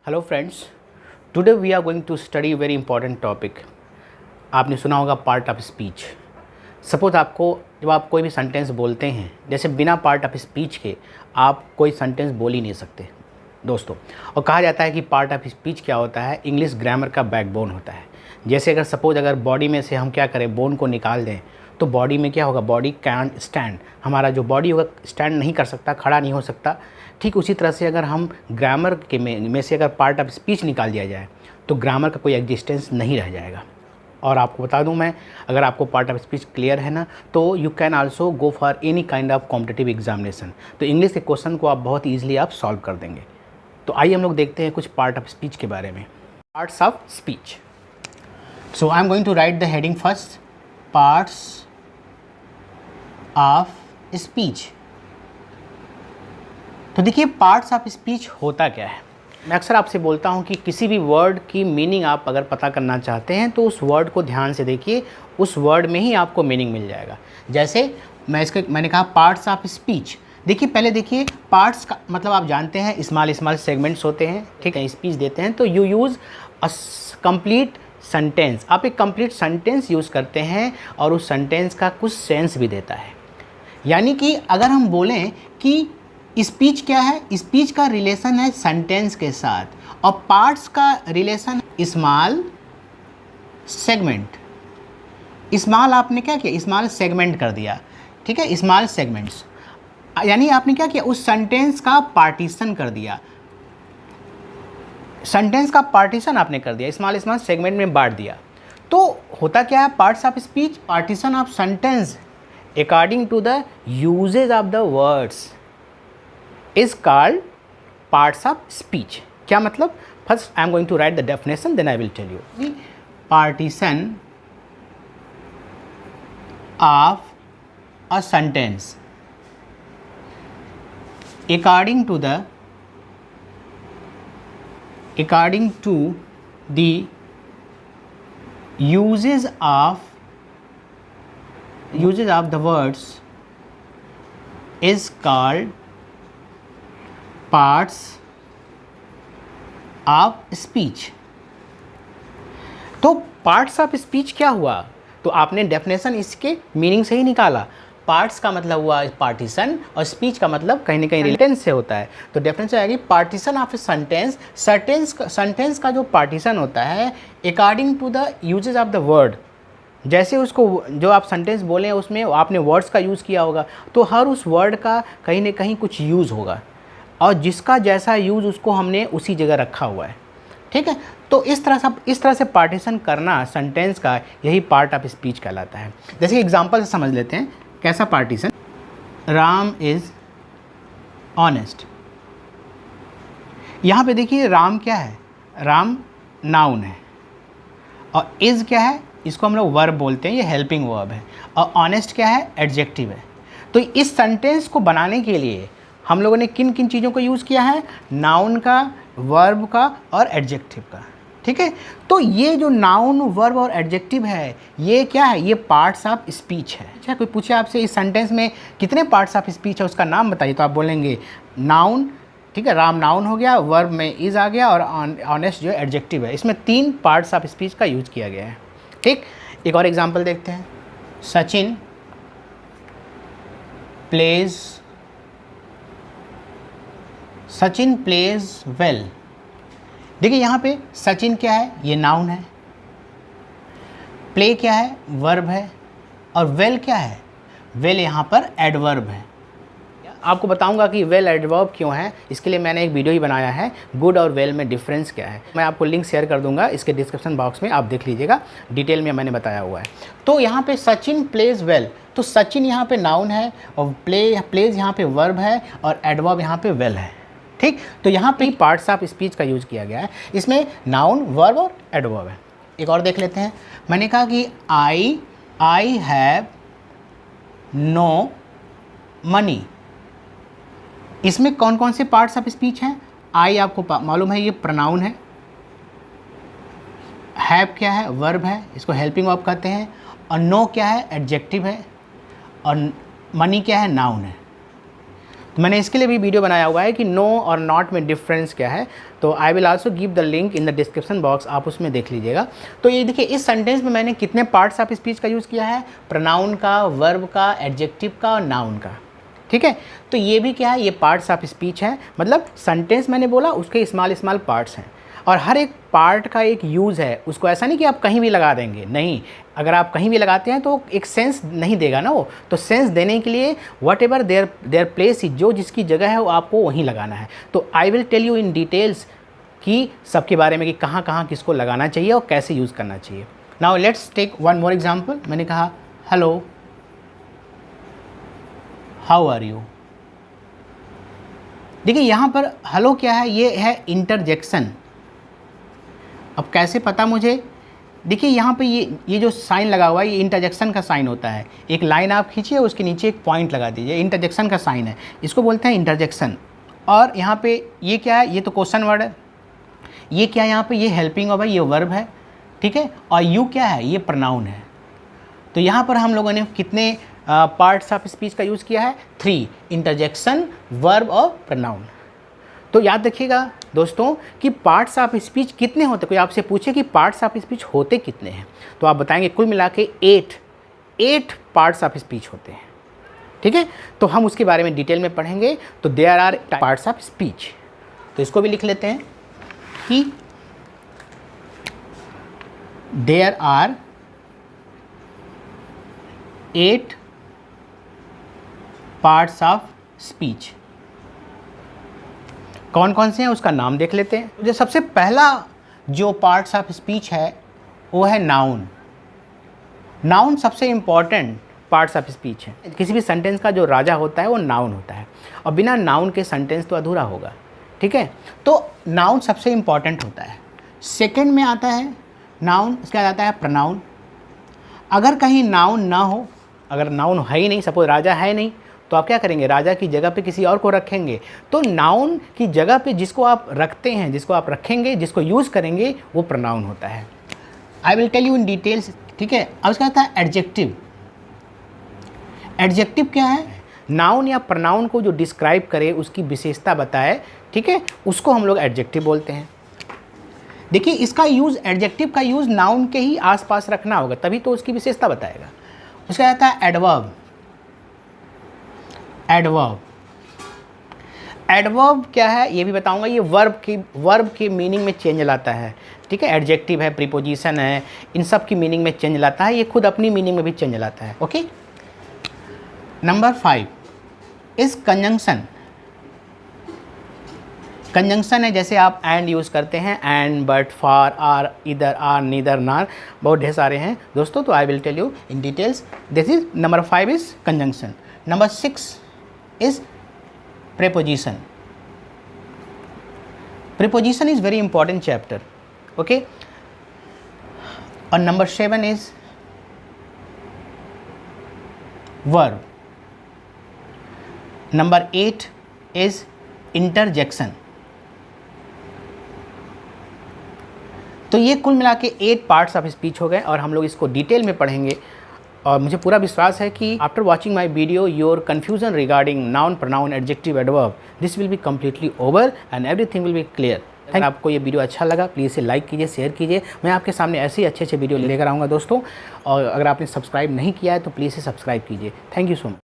Hello friends, today we are going to study very important topic. आपने सुना होगा part of speech. Suppose आपको जब आप कोई भी सेंटेंस बोलते हैं, जैसे बिना पार्ट ऑफ स्पीच के आप कोई सेंटेंस बोल ही नहीं सकते दोस्तों। और कहा जाता है कि पार्ट ऑफ स्पीच क्या होता है, इंग्लिश ग्रामर का बैकबोन होता है। जैसे अगर सपोज अगर बॉडी में से हम क्या करें, बोन को निकाल दें तो बॉडी में क्या होगा, बॉडी कैन स्टैंड, हमारा जो बॉडी होगा स्टैंड नहीं कर सकता, खड़ा नहीं हो सकता। ठीक उसी तरह से अगर हम ग्रामर के में से अगर पार्ट ऑफ स्पीच निकाल दिया जाए तो ग्रामर का कोई एग्जिस्टेंस नहीं रह जाएगा। और आपको बता दूं मैं, अगर आपको पार्ट ऑफ स्पीच क्लियर है ना, तो you can also go for any kind of competitive examination. तो इंग्लिश के क्वेश्चन को आप बहुत ईजिली आप सॉल्व कर देंगे। तो आइए हम लोग देखते हैं कुछ पार्ट ऑफ स्पीच के बारे में। Parts of speech. So I am going to write the heading first, parts of speech. तो देखिए पार्ट्स ऑफ स्पीच होता क्या है। मैं अक्सर आपसे बोलता हूँ कि किसी भी वर्ड की मीनिंग आप अगर पता करना चाहते हैं तो उस वर्ड को ध्यान से देखिए, उस वर्ड में ही आपको मीनिंग मिल जाएगा। जैसे मैंने कहा पार्ट्स ऑफ स्पीच। देखिए पहले देखिए, पार्ट्स का मतलब आप जानते हैं स्मॉल सेगमेंट्स होते हैं, ठीक है। स्पीच देते हैं तो you use a complete sentence, आप एक कंप्लीट सेंटेंस यूज़ करते हैं और उस सेंटेंस का कुछ सेंस भी देता है। यानी कि अगर हम बोलें कि स्पीच क्या है, स्पीच का रिलेशन है सेंटेंस के साथ और पार्ट्स का रिलेशन स्मॉल सेगमेंट। स्मॉल आपने क्या किया, स्मॉल सेगमेंट कर दिया, ठीक है, स्मॉल सेगमेंट्स। यानी आपने क्या किया, उस सेंटेंस का पार्टीशन कर दिया, सेंटेंस का पार्टीशन आपने कर दिया, स्मॉल सेगमेंट में बांट दिया। तो होता क्या है parts of speech, partition of sentence according to the usages of the words is called parts of speech। क्या मतलब, first I am going to write the definition, then I will tell you। The partition of a sentence according to the uses of the words is called parts of speech. तो parts of speech क्या हुआ, तो आपने definition इसके meaning से ही निकाला। Parts का मतलब हुआ पार्टीशन और स्पीच का मतलब कहीं ना कहीं सेंटेंस से होता है। तो डेफिनेशन आएगी partition of a sentence, sentence का जो पार्टीशन होता है according to the usages of the word. जैसे उसको जो आप सेंटेंस बोले हैं उसमें आपने वर्ड्स का यूज़ किया होगा, तो हर उस वर्ड का कहीं ना कहीं कुछ यूज़ होगा और जिसका जैसा यूज़ उसको हमने उसी जगह रखा हुआ है, ठीक है। तो इस तरह से पार्टीशन करना सेंटेंस का, यही पार्ट ऑफ स्पीच कहलाता है। जैसे एग्जांपल से समझ लेते हैं कैसा पार्टीशन। Ram is honest. यहाँ पे देखिए राम क्या है, राम नाउन है और इज़ क्या है, इसको हम लोग वर्ब बोलते हैं, ये हेल्पिंग वर्ब है। और ऑनेस्ट क्या है, एडजेक्टिव है। तो इस सेंटेंस को बनाने के लिए हम लोगों ने किन किन चीज़ों का यूज़ किया है, नाउन का, वर्ब का और एडजेक्टिव का, ठीक है। तो ये जो नाउन, वर्ब और एडजेक्टिव है, ये क्या है, ये पार्ट्स ऑफ स्पीच है। अच्छा, कोई पूछे आपसे इस सेंटेंस में कितने पार्ट्स ऑफ स्पीच है, उसका नाम बताइए, तो आप बोलेंगे नाउन, ठीक है, राम नाउन हो गया, वर्ब में इज़ आ गया और ऑनेस्ट जो एडजेक्टिव है। इसमें 3 पार्ट्स ऑफ स्पीच का यूज़ किया गया है, ठीक। एक और एग्जाम्पल देखते हैं। Sachin pledge well. देखिए यहाँ पे सचिन क्या है, ये नाउन है, प्ले क्या है, वर्ब है, और वेल क्या है, वेल यहाँ पर एडवर्ब है। आपको बताऊंगा कि वेल एडवर्ब क्यों है, इसके लिए मैंने एक वीडियो ही बनाया है, गुड और वेल में डिफरेंस क्या है। मैं आपको लिंक शेयर कर दूंगा इसके डिस्क्रिप्शन बॉक्स में, आप देख लीजिएगा, डिटेल में मैंने बताया हुआ है। तो यहाँ पे सचिन प्लेज वेल, तो सचिन यहाँ पे नाउन है और प्लेज यहाँ पे वर्ब है और एडवर्ब यहाँ पे वेल है, ठीक। तो यहाँ पे पार्ट्स ऑफ स्पीच का यूज़ किया गया है, इसमें नाउन, वर्ब और एडवर्ब है। एक और देख लेते हैं। मैंने कहा कि आई हैव नो मनी। इसमें कौन कौन से पार्ट्स ऑफ स्पीच हैं, आई आपको मालूम है ये प्रोनाउन है, हैव क्या है, वर्ब है, इसको हेल्पिंग वर्ब कहते हैं, और नो क्या है, एडजेक्टिव है, और मनी क्या है, नाउन है। तो मैंने इसके लिए भी वीडियो बनाया हुआ है कि नो और नॉट में डिफरेंस क्या है, तो I will also give the link in the description box, आप उसमें देख लीजिएगा। तो ये देखिए इस सेंटेंस में मैंने कितने पार्ट्स ऑफ स्पीच का यूज़ किया है, प्रोनाउन का, वर्ब का, एडजेक्टिव का और नाउन का, ठीक है। तो ये भी क्या है, ये पार्ट्स ऑफ स्पीच है, मतलब सेंटेंस मैंने बोला उसके स्मॉल पार्ट्स हैं और हर एक पार्ट का एक यूज़ है। उसको ऐसा नहीं कि आप कहीं भी लगा देंगे, नहीं, अगर आप कहीं भी लगाते हैं तो एक सेंस नहीं देगा ना वो, तो सेंस देने के लिए वट एवर देयर प्लेस, जो जिसकी जगह है वो आपको वहीं लगाना है। तो I will tell you in details कि सबके बारे में कि कहाँ कहाँ किसको लगाना चाहिए और कैसे यूज़ करना चाहिए। Now let's take one more example. मैंने कहा हेलो, हाउ आर यू। देखिए यहाँ पर हेलो क्या है, ये है इंटरजेक्शन। अब कैसे पता मुझे, देखिए यहाँ पे ये जो साइन लगा हुआ है ये इंटरजेक्शन का साइन होता है। एक लाइन आप खींचिए, उसके नीचे एक पॉइंट लगा दीजिए, इंटरजेक्शन का साइन है, इसको बोलते हैं इंटरजेक्शन। और यहाँ पे ये क्या है, ये तो क्वेश्चन वर्ड है, ये क्या है यहाँ पे, ये हेल्पिंग वर्ब है, ये वर्ब है, ठीक है। और यू क्या है, ये प्रोनाउन है। तो यहाँ पर हम लोगों ने कितने पार्ट्स ऑफ स्पीच का यूज़ किया है, 3, इंटरजेक्शन, वर्ब और प्रोनाउन। तो याद रखिएगा दोस्तों कि पार्ट्स ऑफ स्पीच कितने होते हैं। कोई आपसे पूछे कि पार्ट्स ऑफ स्पीच होते कितने हैं, तो आप बताएंगे कुल मिला के 8 पार्ट्स ऑफ स्पीच होते हैं, ठीक है। तो हम उसके बारे में डिटेल में पढ़ेंगे। तो there are parts of speech, तो इसको भी लिख लेते हैं कि there are 8 parts of speech. कौन कौन से हैं उसका नाम देख लेते हैं। जो सबसे पहला जो पार्ट्स ऑफ स्पीच है वो है नाउन। नाउन सबसे इम्पॉर्टेंट पार्ट्स ऑफ स्पीच है। किसी भी सेंटेंस का जो राजा होता है वो नाउन होता है, और बिना नाउन के सेंटेंस तो अधूरा होगा, ठीक है। तो नाउन सबसे इम्पॉर्टेंट होता है। सेकंड में आता है नाउन, इसके बाद आता है प्रोनाउन। अगर कहीं नाउन ना हो, अगर नाउन है ही नहीं, सपोज राजा है नहीं, तो आप क्या करेंगे, राजा की जगह पे किसी और को रखेंगे। तो नाउन की जगह पे जिसको आप रखते हैं, जिसको आप रखेंगे, जिसको यूज़ करेंगे, वो प्रोनाउन होता है। I will tell you in details, ठीक है। अब उसका आता है एडजेक्टिव। एडजेक्टिव क्या है, नाउन या प्रोनाउन को जो डिस्क्राइब करे, उसकी विशेषता बताए, ठीक है, उसको हम लोग एडजेक्टिव बोलते हैं। देखिए इसका यूज़, एडजेक्टिव का यूज़ नाउन के ही आसपास रखना होगा, तभी तो उसकी विशेषता बताएगा। उसका आता है एडवर्ब। एडवर्ब क्या है ये भी बताऊंगा। ये वर्ब की मीनिंग में चेंज लाता है, ठीक है। एडजेक्टिव है, प्रीपोजिशन है, इन सब की मीनिंग में चेंज लाता है। ये खुद अपनी मीनिंग में भी चेंज लाता है, okay. Number 5 is conjunction. Conjunction है, जैसे आप एंड यूज़ करते हैं, and, but, for, or, either, or, neither, nor, बहुत ढेर सारे हैं दोस्तों। तो I will tell you in details. This is number 5 is conjunction. Number 6 is preposition. Preposition is very important chapter, okay. And number 7 is verb. Number 8 is interjection. तो ये कुल मिला के 8 पार्ट्स ऑफ स्पीच हो गए और हम लोग इसको डिटेल में पढ़ेंगे। और मुझे पूरा विश्वास है कि after watching my video your confusion regarding noun, pronoun, adjective, adverb, this will be completely over and everything will be clear. अगर आपको ये वीडियो अच्छा लगा प्लीज़ इसे लाइक कीजिए, शेयर कीजिए। मैं आपके सामने ऐसे ही अच्छे वीडियो लेकर आऊँगा दोस्तों। और अगर आपने सब्सक्राइब नहीं किया है तो प्लीज़ इसे सब्सक्राइब कीजिए। Thank you so much.